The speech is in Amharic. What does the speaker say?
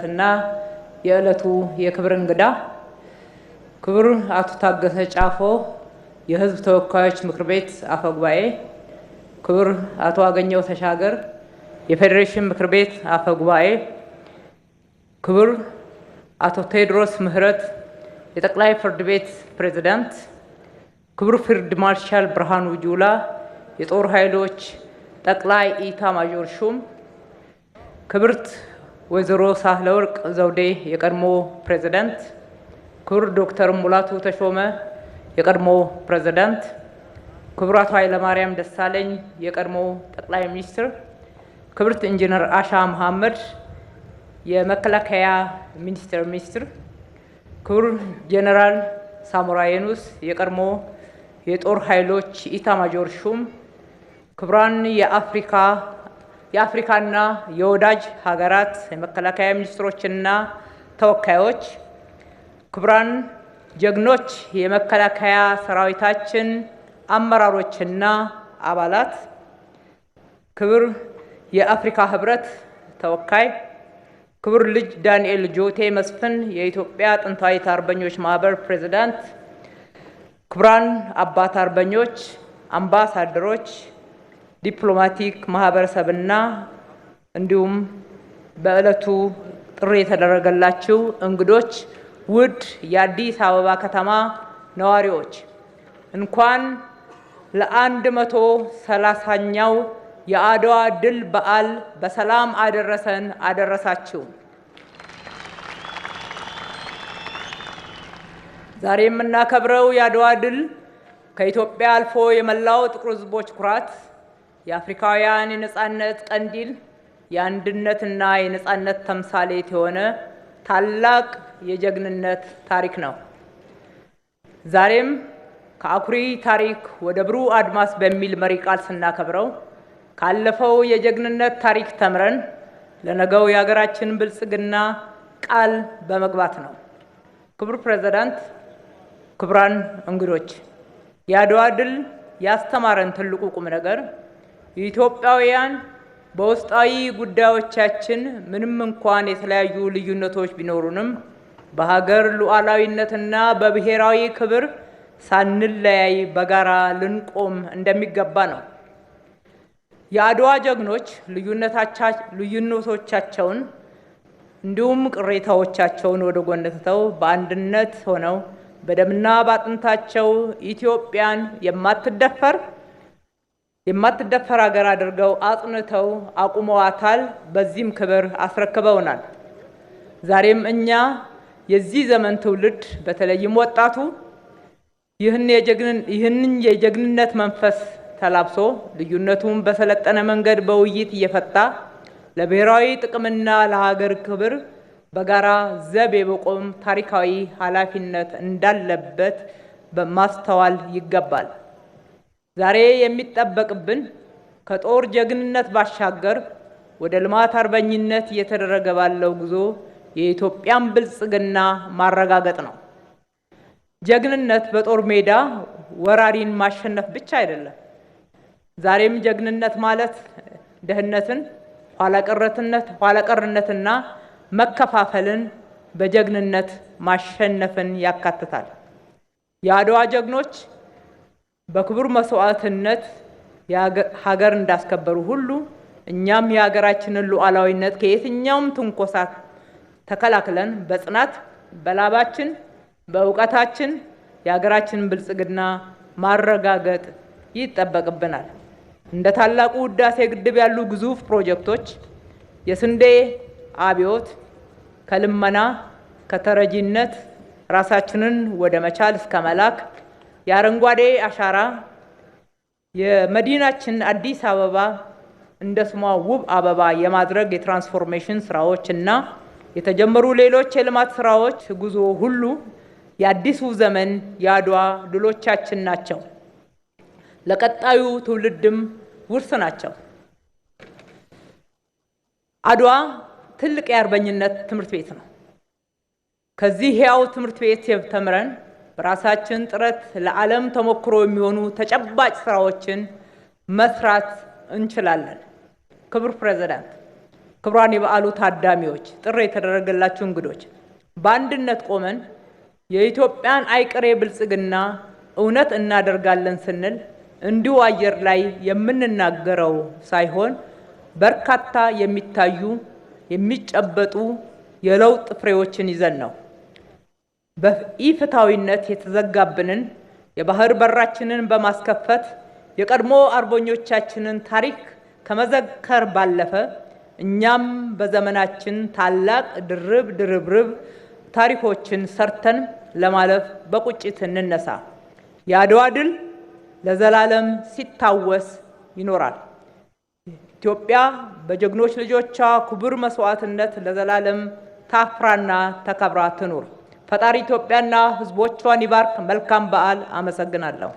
እና የዕለቱ የክብር እንግዳ ክቡር አቶ ታገሰ ጫፎ የሕዝብ ተወካዮች ምክር ቤት አፈ ጉባኤ፣ ክቡር አቶ አገኘሁ ተሻገር የፌዴሬሽን ምክር ቤት አፈ ጉባኤ፣ ክቡር አቶ ቴዎድሮስ ምህረት የጠቅላይ ፍርድ ቤት ፕሬዝዳንት፣ ክቡር ፊልድ ማርሻል ብርሃኑ ጁላ የጦር ኃይሎች ጠቅላይ ኢታማዦር ሹም፣ ክብርት ወይዘሮ ሳህለወርቅ ዘውዴ የቀድሞ ፕሬዝዳንት፣ ክቡር ዶክተር ሙላቱ ተሾመ የቀድሞ ፕሬዝዳንት፣ ክቡር አቶ ኃይለማርያም ደሳለኝ የቀድሞ ጠቅላይ ሚኒስትር፣ ክብርት ኢንጂነር አሻ መሐመድ የመከላከያ ሚኒስትር፣ ክቡር ጄኔራል ሳሞራ የኑስ የቀድሞ የጦር ኃይሎች ኢታማዦር ሹም፣ ክቡራን የአፍሪካና የወዳጅ ሀገራት የመከላከያ ሚኒስትሮችና ተወካዮች፣ ክቡራን ጀግኖች የመከላከያ ሰራዊታችን አመራሮችና አባላት፣ ክቡር የአፍሪካ ህብረት ተወካይ፣ ክቡር ልጅ ዳንኤል ጆቴ መስፍን የኢትዮጵያ ጥንታዊት አርበኞች ማህበር ፕሬዝዳንት፣ ክቡራን አባት አርበኞች፣ አምባሳደሮች፣ ዲፕሎማቲክ ማህበረሰብና እንዲሁም በዕለቱ ጥሪ የተደረገላችሁ እንግዶች፣ ውድ የአዲስ አበባ ከተማ ነዋሪዎች እንኳን ለ130ኛው የአድዋ ድል በዓል በሰላም አደረሰን አደረሳችሁ። ዛሬ የምናከብረው የአድዋ ድል ከኢትዮጵያ አልፎ የመላው ጥቁር ሕዝቦች ኩራት፣ የአፍሪካውያን የነጻነት ቀንዲል፣ የአንድነትና የነጻነት ተምሳሌት የሆነ ታላቅ የጀግንነት ታሪክ ነው። ዛሬም ከአኩሪ ታሪክ ወደ ብሩህ አድማስ በሚል መሪ ቃል ስናከብረው ካለፈው የጀግንነት ታሪክ ተምረን ለነገው የሀገራችን ብልጽግና ቃል በመግባት ነው። ክቡር ፕሬዝዳንት፣ ክቡራን እንግዶች፣ የአድዋ ድል ያስተማረን ትልቁ ቁም ነገር ኢትዮጵያውያን በውስጣዊ ጉዳዮቻችን ምንም እንኳን የተለያዩ ልዩነቶች ቢኖሩንም በሀገር ሉዓላዊነትና በብሔራዊ ክብር ሳንለያይ በጋራ ልንቆም እንደሚገባ ነው። የአድዋ ጀግኖች ልዩነቶቻቸውን እንዲሁም ቅሬታዎቻቸውን ወደ ጎን ትተው በአንድነት ሆነው በደምና በአጥንታቸው ኢትዮጵያን የማትደፈር ሀገር አድርገው አጽንተው አቁመዋታል። በዚህም ክብር አስረክበውናል። ዛሬም እኛ የዚህ ዘመን ትውልድ በተለይም ወጣቱ ይህንን የጀግንነት መንፈስ ተላብሶ ልዩነቱን በሰለጠነ መንገድ በውይይት እየፈታ ለብሔራዊ ጥቅምና ለሀገር ክብር በጋራ ዘብ የመቆም ታሪካዊ ኃላፊነት እንዳለበት በማስተዋል ይገባል። ዛሬ የሚጠበቅብን ከጦር ጀግንነት ባሻገር ወደ ልማት አርበኝነት እየተደረገ ባለው ጉዞ የኢትዮጵያን ብልጽግና ማረጋገጥ ነው። ጀግንነት በጦር ሜዳ ወራሪን ማሸነፍ ብቻ አይደለም። ዛሬም ጀግንነት ማለት ድህነትን፣ ኋላቀርነትና መከፋፈልን በጀግንነት ማሸነፍን ያካትታል። የአድዋ ጀግኖች በክቡር መስዋዕትነት ሀገር እንዳስከበሩ ሁሉ እኛም የሀገራችንን ሉዓላዊነት ከየትኛውም ትንኮሳ ተከላክለን በጽናት በላባችን በእውቀታችን የሀገራችንን ብልጽግና ማረጋገጥ ይጠበቅብናል። እንደ ታላቁ ህዳሴ ግድብ ያሉ ግዙፍ ፕሮጀክቶች የስንዴ አብዮት ከልመና ከተረጂነት ራሳችንን ወደ መቻል እስከ መላክ የአረንጓዴ አሻራ የመዲናችን አዲስ አበባ እንደ ስሟ ውብ አበባ የማድረግ የትራንስፎርሜሽን ስራዎች እና የተጀመሩ ሌሎች የልማት ስራዎች ጉዞ ሁሉ የአዲሱ ዘመን የአድዋ ድሎቻችን ናቸው። ለቀጣዩ ትውልድም ውርስ ናቸው። አድዋ ትልቅ የአርበኝነት ትምህርት ቤት ነው። ከዚህ ሕያው ትምህርት ቤት ተምረን በራሳችን ጥረት ለዓለም ተሞክሮ የሚሆኑ ተጨባጭ ስራዎችን መስራት እንችላለን። ክቡር ፕሬዝዳንት፣ ክቡራን የበዓሉ ታዳሚዎች፣ ጥሪ የተደረገላችሁ እንግዶች፣ በአንድነት ቆመን የኢትዮጵያን አይቀሬ ብልጽግና እውነት እናደርጋለን ስንል እንዲሁ አየር ላይ የምንናገረው ሳይሆን በርካታ የሚታዩ የሚጨበጡ የለውጥ ፍሬዎችን ይዘን ነው። በኢፍትሐዊነት የተዘጋብንን የባህር በራችንን በማስከፈት የቀድሞ አርበኞቻችንን ታሪክ ከመዘከር ባለፈ እኛም በዘመናችን ታላቅ ድርብርብ ታሪኮችን ሰርተን ለማለፍ በቁጭት እንነሳ። የአድዋ ድል ለዘላለም ሲታወስ ይኖራል። ኢትዮጵያ በጀግኖች ልጆቿ ክቡር መስዋዕትነት ለዘላለም ታፍራና ተከብራ ትኑር። ፈጣሪ ኢትዮጵያና ሕዝቦቿን ይባርክ። መልካም በዓል። አመሰግናለሁ።